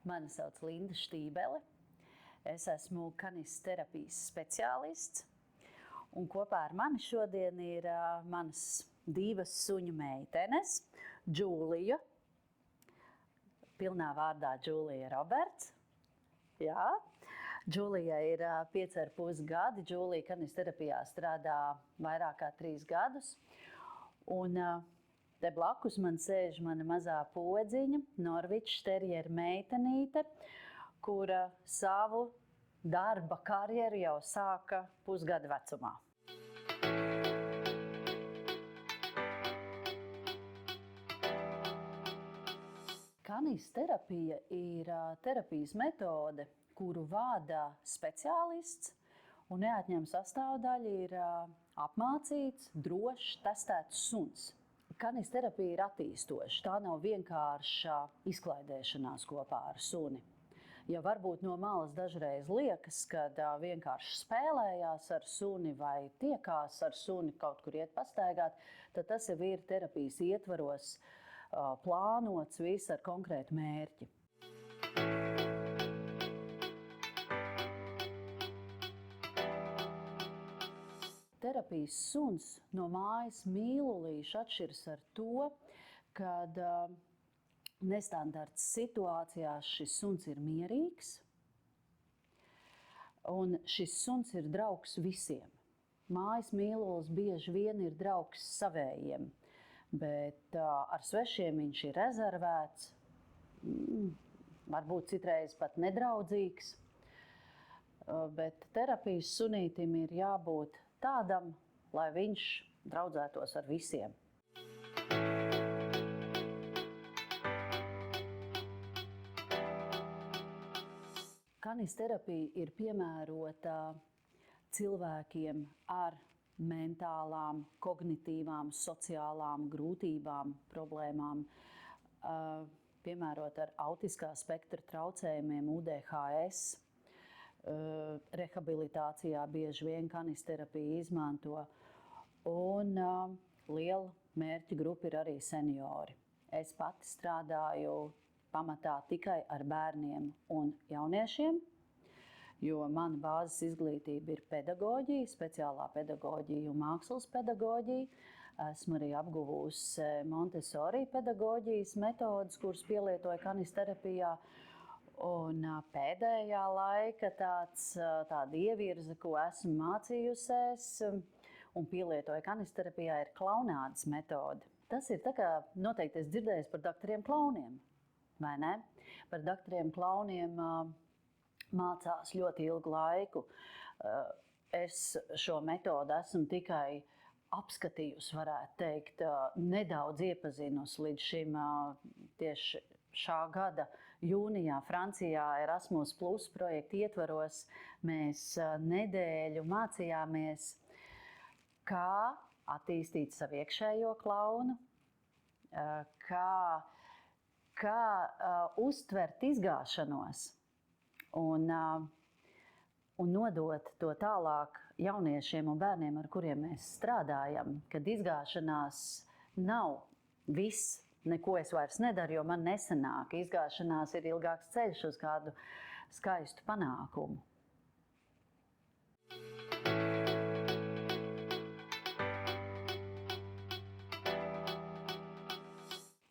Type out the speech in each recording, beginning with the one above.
Mani sauc Linda Štībele. Es esmu kanisterapijas speciālists. Un kopā ar mani šodien ir manas divas suņu meitenes. Džūlija, pilnā vārdā Džūlija Roberts. Jā. Džūlija ir 5,5 gadi. Džūlija kanisterapijā strādā vairāk kā 3 gadus. Un te blakus man sēž mana mazā podziņa, Norvičs terjera meitenīte, kura savu darba karjeru jau sāka pusgada vecumā. Kanisterapija ir terapijas metode, kuru vada speciālists, un neatņemama sastāvdaļa ir apmācīts, drošs, testēts suns. Kanisterapija ir attīstoša. Tā nav vienkārša izklaidēšanās kopā ar suni. Ja varbūt no malas dažreiz liekas, kad vienkārši spēlējās ar suni vai tiekās ar suni, kaut kur iet pastaigāt, tad tas jau ir terapijas ietvaros plānots viss ar konkrētu mērķi. Terapijas suns no mājas mīlulīša atšķiras ar to, kad nestandarts situācijās šis suns ir mierīgs, un šis suns ir draugs visiem. Mājas mīlulis bieži vien ir draugs savējiem, bet ar svešiem viņš ir rezervēts, varbūt citreiz pat nedraudzīgs, bet terapijas sunītim ir jābūt tādam, lai viņš draudzētos ar visiem. Kanisterapija ir piemērota cilvēkiem ar mentālām, kognitīvām, sociālām grūtībām, problēmām, piemērota ar autiskā spektra traucējumiem, UDHS. Rehabilitācijā bieži vien kanisterapiju izmanto, un liela mērķa grupa ir arī seniori. Es pati strādāju pamatā tikai ar bērniem un jauniešiem, jo mana bāzes izglītība ir pedagoģija, speciālā pedagoģija un mākslas pedagoģija. Esmu arī apguvusi Montessori pedagoģijas metodas, kuras pielietoju kanisterapijā. Un pēdējā laika tāda ievirze, ko esmu mācījusies un pielietoju kanisterapijā, ir klaunādes metode. Tas ir tā kā noteikti es dzirdēju par doktoriem klauniem, vai ne? Par doktoriem klauniem mācās ļoti ilgu laiku. Es šo metodu esmu tikai apskatījusi, varētu teikt, nedaudz iepazinusi līdz šim tieši šā gada jūnijā Francijā Erasmus Plus projekta ietvaros. Mēs nedēļu mācījāmies, kā attīstīt savu iekšējo klaunu, kā uztvert izgāšanos un nodot to tālāk jauniešiem un bērniem, ar kuriem mēs strādājam, kad izgāšanās nav viss. Neko es vairs nedaru, jo man nesanāk. Izgāšanās ir ilgāks ceļš uz kādu skaistu panākumu.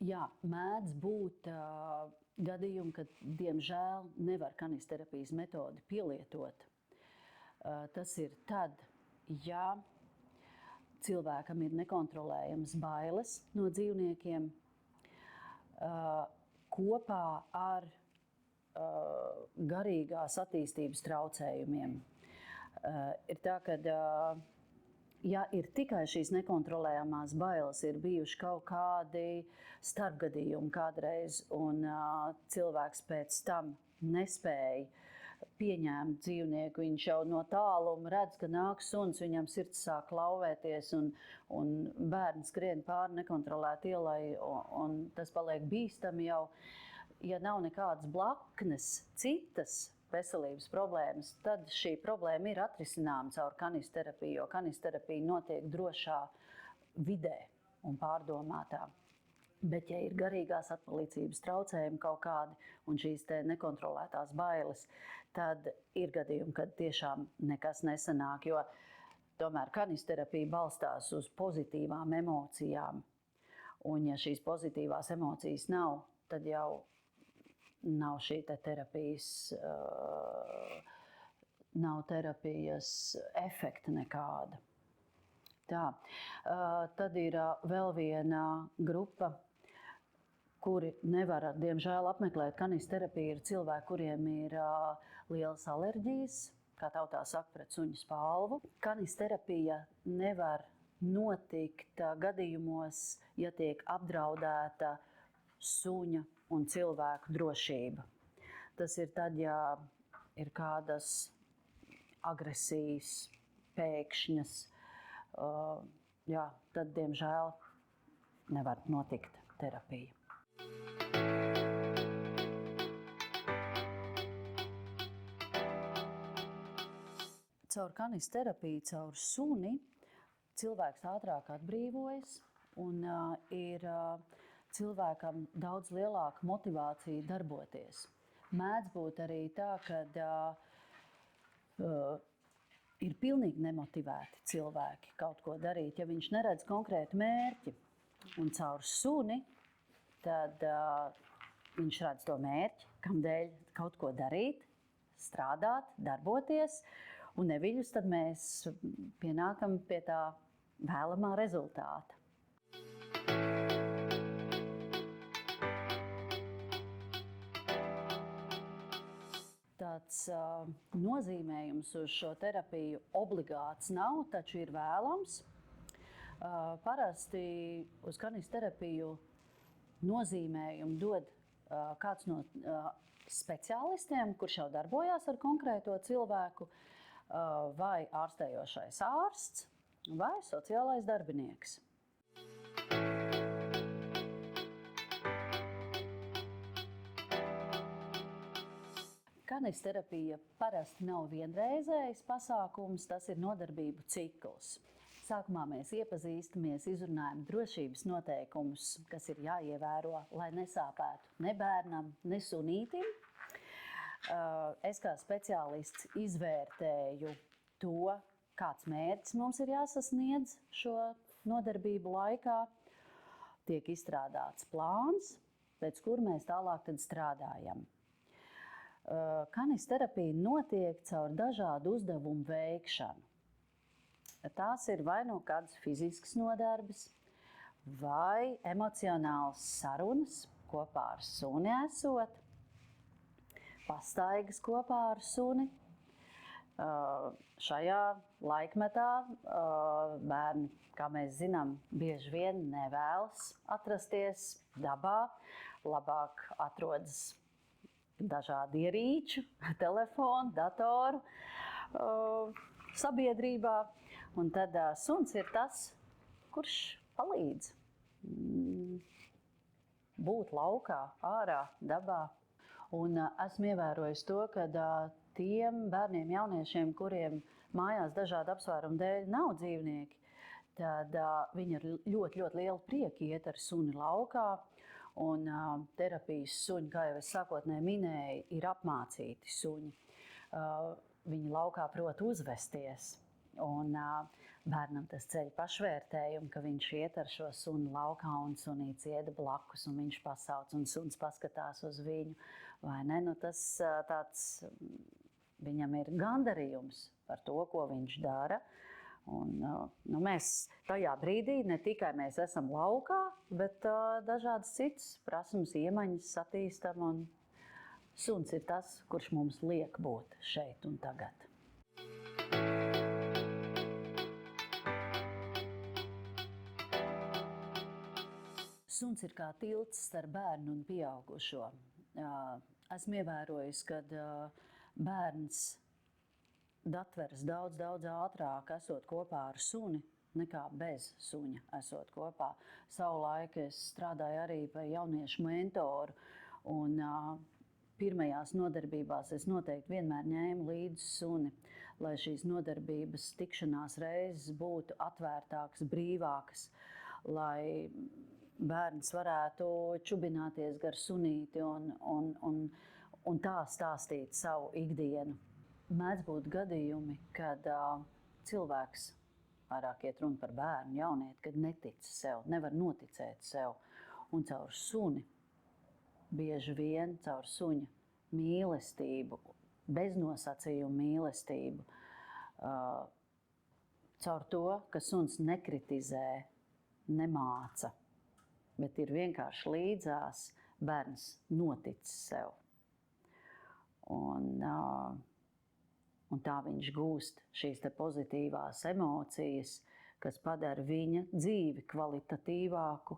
Jā, mēdz būt gadījumi, kad, diemžēl, nevar kanisterapijas metodi pielietot. Tas ir tad, ja cilvēkam ir nekontrolējams bailes no dzīvniekiem, kopā ar garīgās attīstības traucējumiem. Ir tā, ka ja ir tikai šīs nekontrolējamās bailes, ir bijuši kaut kādi starpgadījumi kādreiz, un cilvēks pēc tam nespēja pieņemt dzīvnieku, viņš jau no tāluma redz, ka nāk suns, viņam sirds sāk lauvēties, un bērns skrien pāri nekontrolēt ielai, un tas paliek bīstami jau. Ja nav nekādas blaknes, citas veselības problēmas, tad šī problēma ir atrisināma caur kanisterapiju, jo kanisterapija notiek drošā vidē un pārdomātā. Bet, ja ir garīgās atpalīdzības traucējumi kaut kādi un šīs te nekontrolētās bailes, tad ir gadījumi, kad tiešām nekas nesanāk, jo tomēr kanisterapija balstās uz pozitīvām emocijām. Un ja šīs pozitīvās emocijas nav, tad jau nav šī terapijas efekta nekāda. Tā. Tad ir vēl viena grupa, kuri nevar, diemžēl, apmeklēt kanisterapiju, ir cilvēki, kuriem ir lielas alerģijas, kā tautā saka, pret suņu spalvu. Kanisterapija nevar notikt gadījumos, ja tiek apdraudēta suņa un cilvēku drošība. Tas ir tad, ja ir kādas agresijas, pēkšņas, tad, diemžēl, nevar notikt terapija. Caur kanisterapiju, caur suni, cilvēks ātrāk atbrīvojas un ir cilvēkam daudz lielāka motivācija darboties. Mēdz būt arī tā, ka ir pilnīgi nemotivēti cilvēki kaut ko darīt, ja viņš neredz konkrētu mērķi. Un caur suni tad viņš redz to mērķi, kamdēļ kaut ko darīt, strādāt, darboties. Un neviļus tad mēs pienākam pie tā vēlamā rezultāta. Tāds nozīmējums uz šo terapiju obligāts nav, taču ir vēlams. Parasti uz kanisterapiju nozīmējumu dod kāds no speciālistiem, kurš jau darbojās ar konkrēto cilvēku, vai ārstējošais ārsts, vai sociālais darbinieks. Kanisterapija parasti nav vienreizējs pasākums, tas ir nodarbību cikls. Sākumā mēs iepazīstamies, izrunājam drošības noteikumus, kas ir jāievēro, lai nesāpētu ne bērnam, ne sunītim. Es kā speciālists izvērtēju to, kāds mērķis mums ir jāsasniedz šo nodarbību laikā. Tiek izstrādāts plāns, pēc kur mēs tālāk tad strādājam. Kanisterapija notiek caur dažādu uzdevumu veikšanu. Tās ir vai no kādas fiziskas nodarbes, vai emocionālas sarunas kopā ar suni esot, pastaigas kopā ar suni. Šajā laikmetā bērni, kā mēs zinām, bieži vien nevēlas atrasties dabā, labāk atrodas dažādi ierīču, telefonu, datoru sabiedrībā. Un tad suns ir tas, kurš palīdz būt laukā, ārā, dabā. Un esmu ievērojis to, ka tiem bērniem, jauniešiem, kuriem mājās dažādu apsvērumu dēļ nav dzīvnieki, tad viņi ar ļoti, ļoti lielu prieku iet ar suni laukā. Un terapijas suņi, kā jau es sākotnēji minēju, ir apmācīti suņi. Viņi laukā prot uzvesties. Un bērnam tas ceļ pašvērtējumu, ka viņš iet ar šo suni laukā un sunīts ieda blakus un viņš pasauc un suns paskatās uz viņu. Vai ne? Nu, tas tāds, viņam ir gandarījums par to, ko viņš dara. Un, mēs tajā brīdī ne tikai mēs esam laukā, bet dažādas citas prasmes, iemaņas attīstam. Un suns ir tas, kurš mums liek būt šeit un tagad. Suns ir kā tilts starp bērnu un pieaugušo. Esmu ievērojis, ka bērns datveras daudz ātrāk esot kopā ar suni, nekā bez suņa esot kopā. Savulaik es strādāju arī pie jauniešu mentoru, un pirmajās nodarbībās es noteikti vienmēr ņēmu līdzi suni, lai šīs nodarbības tikšanās reizes būtu atvērtākas, brīvākas, lai bērns varētu čubināties gar sunīti un tā stāstīt savu ikdienu. Mēdz būt gadījumi, kad cilvēks, vairāk iet runa par bērnu, jaunieti, kad netic sev, nevar noticēt sev. Un caur suni, bieži vien caur suņa mīlestību, beznosacījumu mīlestību, caur to, ka suns nekritizē, nemāca, bet ir vienkārši līdzās, bērns notic sev. Un tā viņš gūst šīs te pozitīvās emocijas, kas padara viņa dzīvi kvalitatīvāku,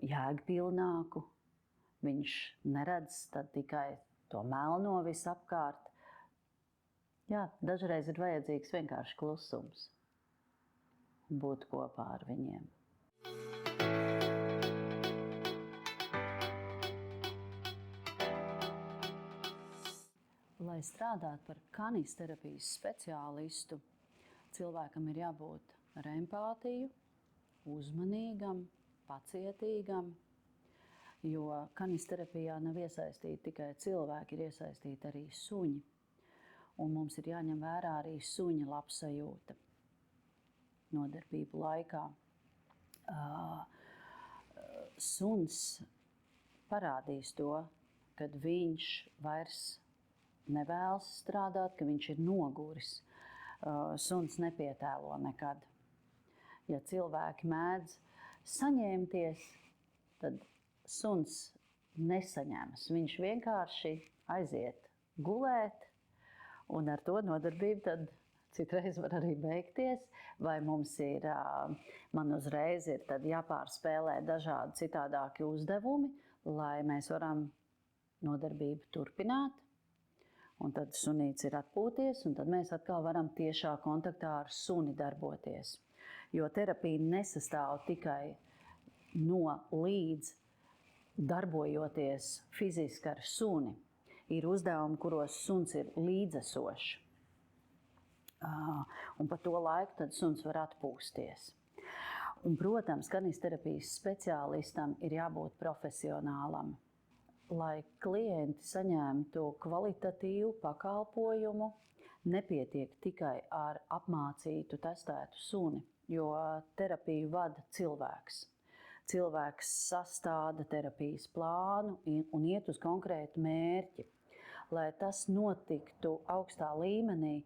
jēgpilnāku. Viņš neredz tad tikai to melno visapkārt. Jā, dažreiz ir vajadzīgs vienkārši klusums. Būt kopā ar viņiem. Lai strādātu par kanisterapijas speciālistu, cilvēkam ir jābūt ar empātiju, uzmanīgam, pacietīgam, jo kanisterapijā nav iesaistīti tikai cilvēki, ir iesaistīti arī suņi. Un mums ir jāņem vērā arī suņa labsajūta nodarbību laikā. Suns parādīs to, kad viņš vairs nevēlas strādāt, ka viņš ir noguris. Suns nepietēlo nekad. Ja cilvēki mēdz saņemties, tad suns nesaņemas. Viņš vienkārši aiziet gulēt, un ar to nodarbību tad citreiz var arī beigties, vai mums ir, man uzreiz ir tad jāpārspēlē dažādi citādāki uzdevumi, lai mēs varam nodarbību turpināt. Un tad sunīts ir atpūties, un tad mēs atkal varam tiešā kontaktā ar suni darboties. Jo terapija nesastāv tikai no līdz darbojoties fiziski ar suni. Ir uzdevumi, kuros suns ir līdzesošs. Un pa to laiku tad suns var atpūsties. Un, protams, kanisterapijas speciālistam ir jābūt profesionālam. Lai klienti saņemtu kvalitatīvu pakalpojumu, nepietiek tikai ar apmācītu, testētu suni, jo terapiju vada cilvēks. Cilvēks sastāda terapijas plānu un iet uz konkrētu mērķi. Lai tas notiktu augstā līmenī,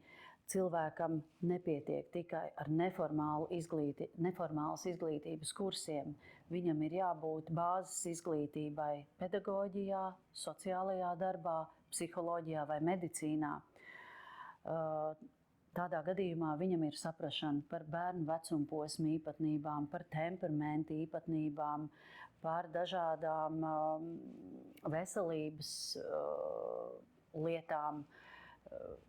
cilvēkam nepietiek tikai ar neformālas izglītības kursiem. Viņam ir jābūt bāzes izglītībai pedagoģijā, sociālajā darbā, psiholoģijā vai medicīnā. Tādā gadījumā viņam ir saprašana par bērnu vecuma posmu īpatnībām, par temperamentu īpatnībām, par dažādām veselības lietām,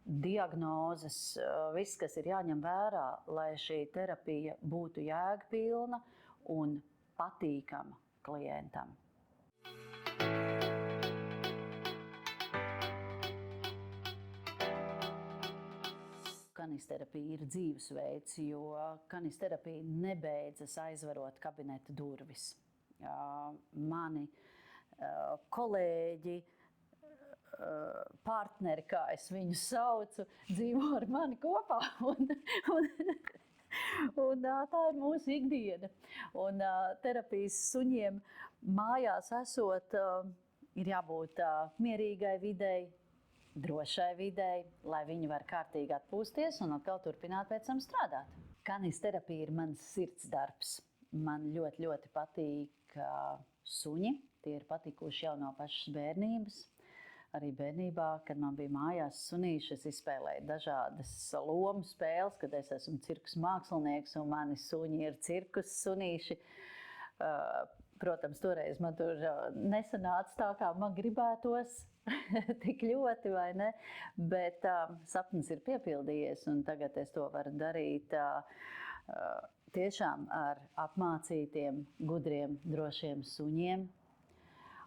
diagnozes, viss, kas ir jāņem vērā, lai šī terapija būtu jēgpilna un patīkama klientam. Kanisterapija ir dzīvesveids, jo kanisterapija nebeidzas aizverot kabineta durvis. Mani kolēģi, partneri, kā es viņu saucu, dzīvo ar mani kopā. Un tā ir mūsu ikdiena. Un terapijas suņiem mājās esot, ir jābūt mierīgai videi, drošai videi, lai viņi var kārtīgi atpūsties un atkal turpināt pēc tam strādāt. Kanisterapija ir mans sirdsdarbs. Man ļoti, ļoti patīk suņi. Tie ir patikuši jau no pašas bērnības. Arī bērnībā, kad man bija mājās sunīši, es izspēlēju dažādas lomu spēles, kad es esmu cirkus mākslinieks un mani suņi ir cirkus sunīši. Protams, toreiz man tur nesanāca tā, kā man gribētos tik ļoti, vai ne? Bet sapnis ir piepildījies, un tagad es to varu darīt tiešām ar apmācītiem, gudriem, drošiem suņiem.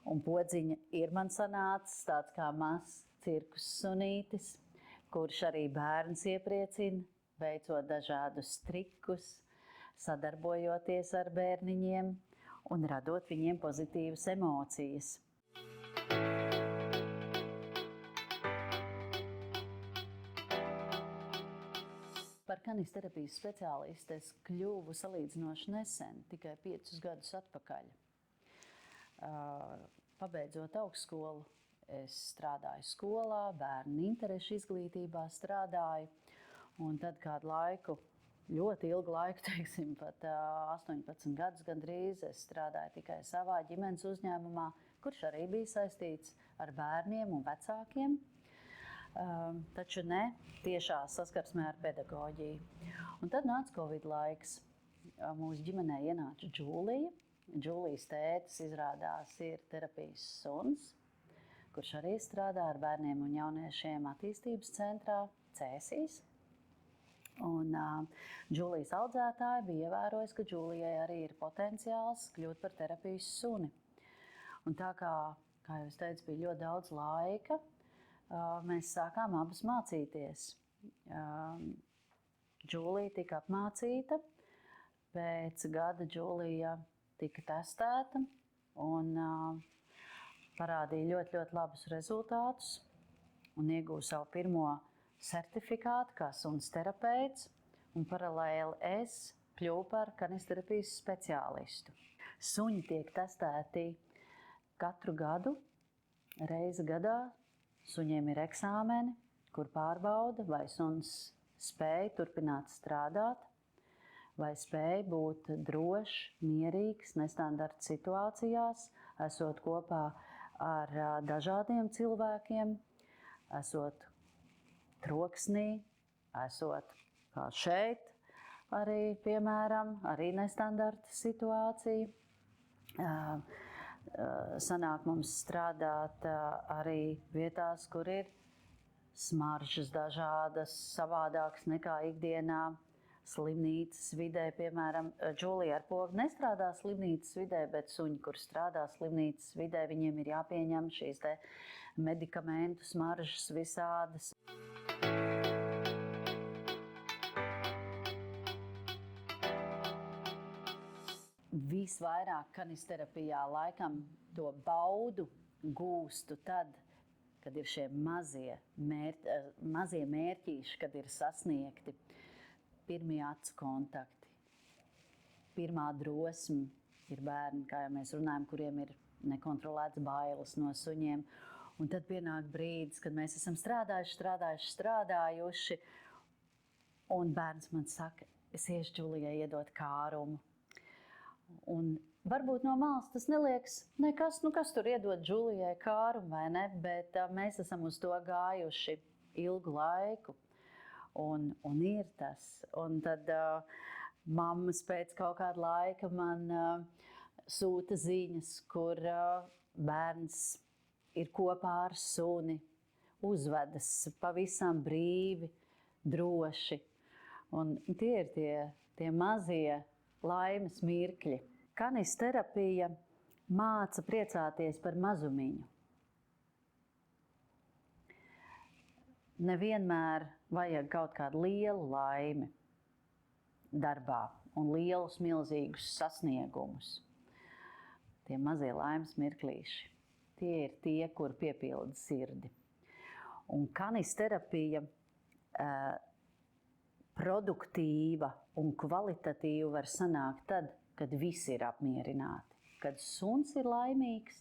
Un Podziņa ir man sanācis tāds kā mazs cirkus sunītis, kurš arī bērns iepriecina, veicot dažādus trikus, sadarbojoties ar bērniņiem un radot viņiem pozitīvas emocijas. Par kanisterapijas speciālisti es kļuvu salīdzinoši nesen, tikai 5 gadus atpakaļ. Pabeidzot augstskolu, es strādāju skolā, bērnu interešu izglītībā strādāju, un tad kādu laiku, ļoti ilgu laiku, teiksim, pat 18 gadus gandrīz, es strādāju tikai savā ģimenes uzņēmumā, kurš arī bija saistīts ar bērniem un vecākiem. Taču ne tiešā saskarsmē ar pedagoģiju. Un tad nāca Covid laiks. Mūsu ģimenē ienāca Džūlija. Džūlijas tētis izrādās ir terapijas suns, kurš arī strādā ar bērniem un jauniešiem attīstības centrā Cēsīs. Un Džūlijas audzētāji bija ievērojis, ka Džūlijai arī ir potenciāls kļūt par terapijas suni. Un tā kā jau es teicu, bija ļoti daudz laika, mēs sākām abas mācīties. Džūlija tika apmācīta, pēc gada Džūlija tika testēta un parādīja ļoti, ļoti labus rezultātus un iegūja savu pirmo certifikātu kā suns terapeits, un paralēli es kļuvu par kanisterapijas speciālistu. Suņi tiek testēti katru gadu, reizi gadā. Suņiem ir eksāmeni, kur pārbauda, vai suns spēj turpināt strādāt, vai spēj būt drošs, mierīgs, nestandarta situācijās, esot kopā ar dažādiem cilvēkiem, esot troksnī, esot kā šeit, arī, piemēram, arī nestandarta situācija. Sanāk mums strādāt arī vietās, kur ir smaržas dažādas, savādākas nekā ikdienā. Slimnīcas vidē, piemēram, Džūlija ar pogu nestrādā slimnīcas vidē, bet suņi, kur strādā slimnīcas vidē, viņiem ir jāpieņem šīs te medikamentu smaržas visādas. Visvairāk kanisterapijā laikam to baudu gūstu tad, kad ir šie mazie mērķīši, kad ir sasniegti pirmie acu kontakti. Pirmā drosme ir bērni, kā jau mēs runājam, kuriem ir nekontrolēts bailes no suņiem. Un tad pienāk brīdis, kad mēs esam strādājuši, un bērns man saka, es iešu Džūlijai iedot kārumu. Un varbūt no malas tas neliekas nekas, kas tur iedod Džūlijai kārumu, vai ne? Bet mēs esam uz to gājuši ilgu laiku, un ir tas. Un tad mammas pēc kaut kāda laika man sūta ziņas, kur bērns ir kopā ar suni, uzvedas pavisam brīvi, droši. Un tie ir tie mazie laimes mirkļi. Kanisterapija māca priecāties par mazumiņu. Nevienmēr vajag kaut kādu lielu laimi darbā un lielus, milzīgus sasniegumus. Tie mazie laimes mirklīši, tie ir tie, kur piepilda sirdi. Un kanisterapija produktīva un kvalitatīva var sanākt tad, kad visi ir apmierināti. Kad suns ir laimīgs,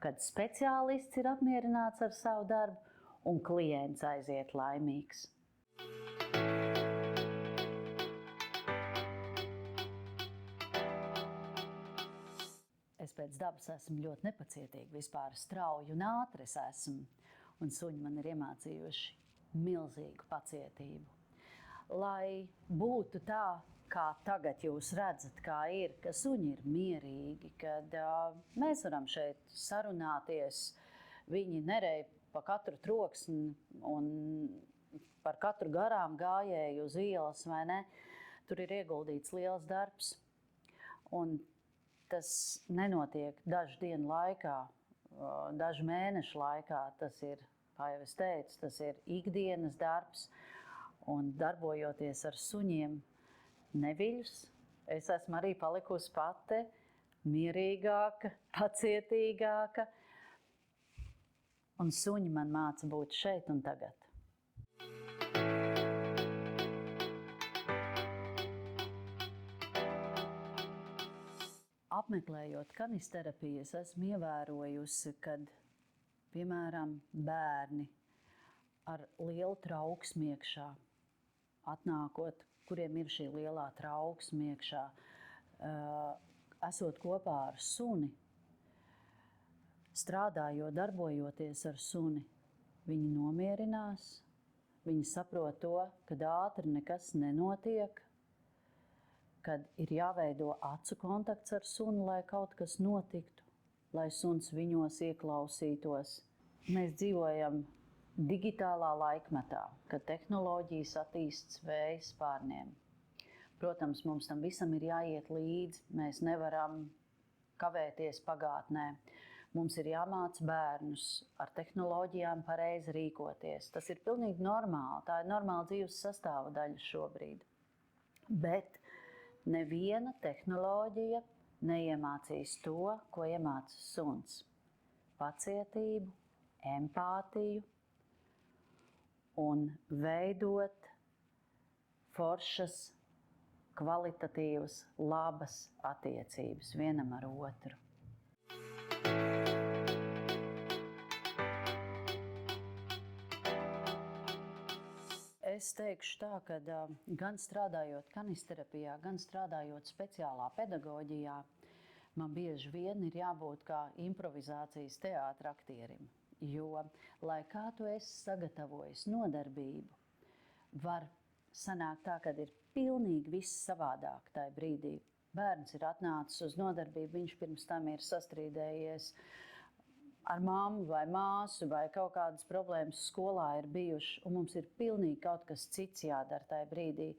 kad speciālists ir apmierināts ar savu darbu un klients aiziet laimīgs. Es pēc dabas esmu ļoti nepacietīga, vispār strauju un ātri es esmu, un suņi man ir iemācījuši milzīgu pacietību. Lai būtu tā, kā tagad jūs redzat, kā ir, ka suņi ir mierīgi, kad mēs varam šeit sarunāties, viņi nerej pa katru troksni un par katru garām gājēju uz ielas, vai ne? Tur ir ieguldīts liels darbs, un tas nenotiek dažu dienu laikā, dažu mēnešu laikā, tas ir, kā jau es teicu, tas ir ikdienas darbs. Un darbojoties ar suņiem neviļus, Es esmu arī palikusi pati mierīgāka, pacietīgāka, un suņi man māca būt šeit un tagad. Apmeklējot kanisterapiju, es esmu ievērojusi, kad, piemēram, bērni ar lielu trauksmi iekšā, atnākot, kuriem ir šī lielā trauksme iekšā, esot kopā ar suni, strādājot, darbojoties ar suni, viņi nomierinās, viņi saprot to, ka ātri nekas nenotiek, kad ir jāveido acu kontakts ar suni, lai kaut kas notiktu, lai suns viņos ieklausītos. Mēs dzīvojam digitālā laikmetā, kad tehnoloģijas attīstas vēja spārniem. Protams, mums tam visam ir jāiet līdzi, mēs nevaram kavēties pagātnē. Mums ir jāmāca bērnus ar tehnoloģijām pareizi rīkoties. Tas ir pilnīgi normāli, tā ir normāla dzīves sastāvdaļa šobrīd. Bet neviena tehnoloģija neiemācīs to, ko iemāca suns. Pacietību, empātiju un veidot foršas, kvalitatīvas, labas attiecības vienam ar otru. Es teikšu tā, ka gan strādājot kanisterapijā, gan strādājot speciālā pedagoģijā, man bieži vien ir jābūt kā improvizācijas teātra aktierim. Jo, lai kā tu esi sagatavojis nodarbību, var sanākt tā, ka ir pilnīgi viss savādāk tajā brīdī. Bērns ir atnācis uz nodarbību, viņš pirms tam ir sastrīdējies ar mammu vai māsu, vai kaut kādas problēmas skolā ir bijušas, un mums ir pilnīgi kaut kas cits jādara tajā brīdī.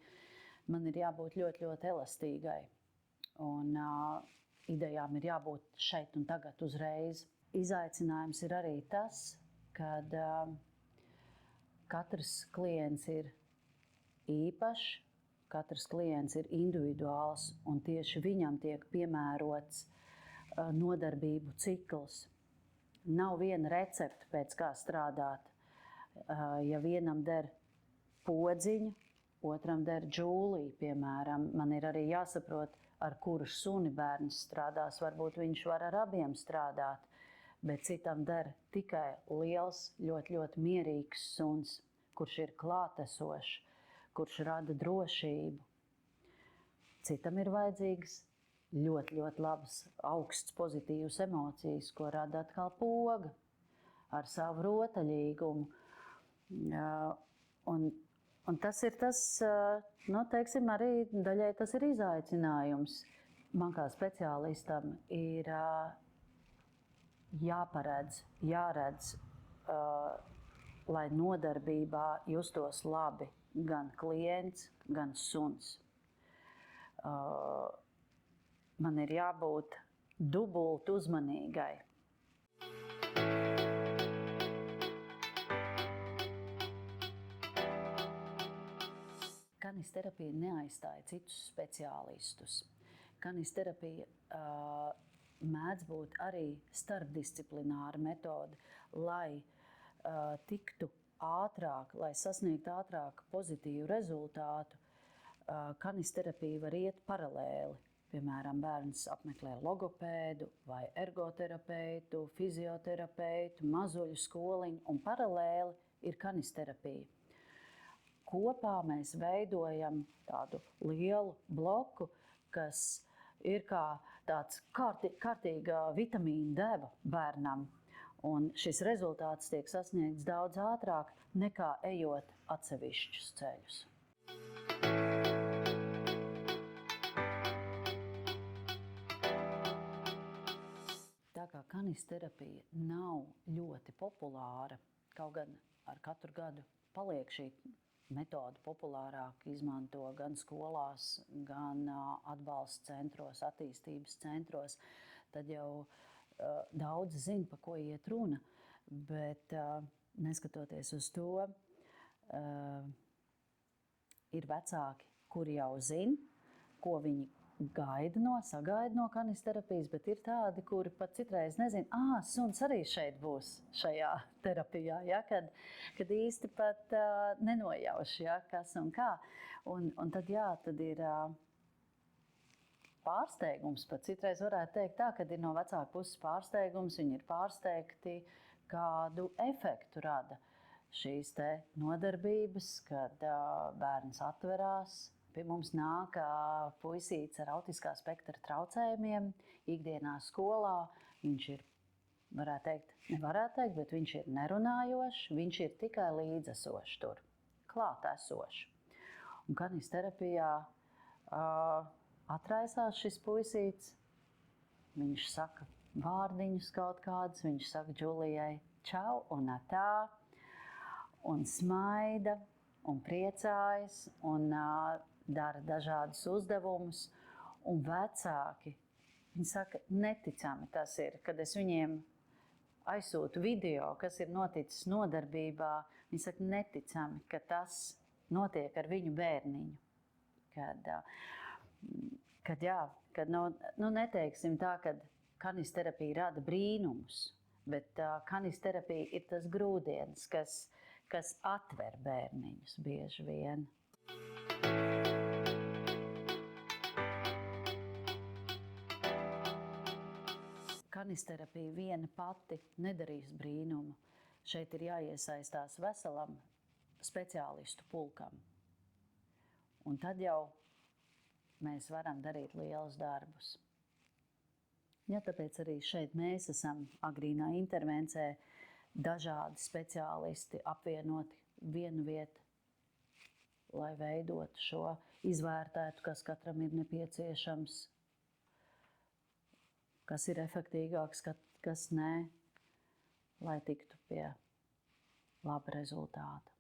Man ir jābūt ļoti, ļoti elastīgai, un idejām ir jābūt šeit un tagad uzreiz. Izaicinājums ir arī tas, kad katrs klients ir īpašs, katrs klients ir individuāls, un tieši viņam tiek piemērots nodarbību cikls. Nav viena recepte, pēc kā strādāt. Ja vienam der podziņa, otram der džūlija, piemēram, man ir arī jāsaprot, ar kuru suni bērns strādās. Varbūt viņš var ar abiem strādāt, bet citam der tikai liels, ļoti, ļoti mierīgs suns, kurš ir klātesošs, kurš rada drošību. Citam ir vajadzīgas ļoti, ļoti labas, augsts, pozitīvas emocijas, ko rada atkal poga ar savu rotaļīgumu. Un tas ir tas, teiksim, arī daļai tas ir izaicinājums. Man kā speciālistam ir jāredz, lai nodarbībā justos labi gan klients, gan suns. Man ir jābūt dubult uzmanīgai. Kanisterapija neaizstāja citus speciālistus. Kanisterapija mēdz būt arī starpdisciplināra metode, lai tiktu ātrāk, lai sasniegtu ātrāk pozitīvu rezultātu. Kanisterapija var iet paralēli. Piemēram, bērns apmeklē logopēdu vai ergoterapeitu, fizioterapeitu, mazuļu skoliņu, un paralēli ir kanisterapija. Kopā mēs veidojam tādu lielu bloku, kas ir kā tāds kārtīga vitamīna deva bērnam. Un šis rezultāts tiek sasniegts daudz ātrāk nekā ejot atsevišķus ceļus. Tā kā kanisterapija nav ļoti populāra, kaut gan ar katru gadu paliek šī metode populārāk, izmanto gan skolās, gan atbalsta centros, attīstības centros, tad jau daudz zina, pa ko iet runa, bet neskatoties uz to, ir vecāki, kuri jau zina, ko viņi sagaida no kanisterapijas, bet ir tādi, kuri pat citreiz nezina, suns arī šeit būs šajā terapijā, ja? Kad īsti pat nenojauš, ja? Kas un kā. Un tad, tad ir pārsteigums, pat citreiz varētu teikt tā, kad ir no vecāka puses pārsteigums, viņi ir pārsteigti, kādu efektu rada šīs te nodarbības, kad bērns atverās. Pie mums nāk puisīts ar autiskā spektra traucējumiem, ikdienā skolā. Viņš ir, nevarētu teikt, bet viņš ir nerunājošs, viņš ir tikai līdzesošs tur, klāt esošs. Un kanisterapijā atraisās šis puisīts, viņš saka vārdiņus kaut kādus, viņš saka Džulijai čau un atā, un smaida, un priecājas, un dara dažādus uzdevumus, un vecāki, viņi saka, neticami tas ir, kad es viņiem aizsūtu video, kas ir noticis nodarbībā, viņi saka, neticami, ka tas notiek ar viņu bērniņu. Kad neteiksim tā, ka kanisterapija rada brīnumus, bet kanisterapija ir tas grūdienis, kas atver bērniņus bieži vien. Kanisterapija viena pati nedarīs brīnumu. Šeit ir jāiesaistās veselam speciālistu pulkam. Un tad jau mēs varam darīt lielus darbus. Ja, tāpēc arī šeit mēs esam agrīnā intervencē dažādi speciālisti apvienoti vienu vietu, lai veidotu šo, izvērtētu, kas katram ir nepieciešams, kas ir efektīgāks, kas nē, lai tiktu pie laba rezultāta.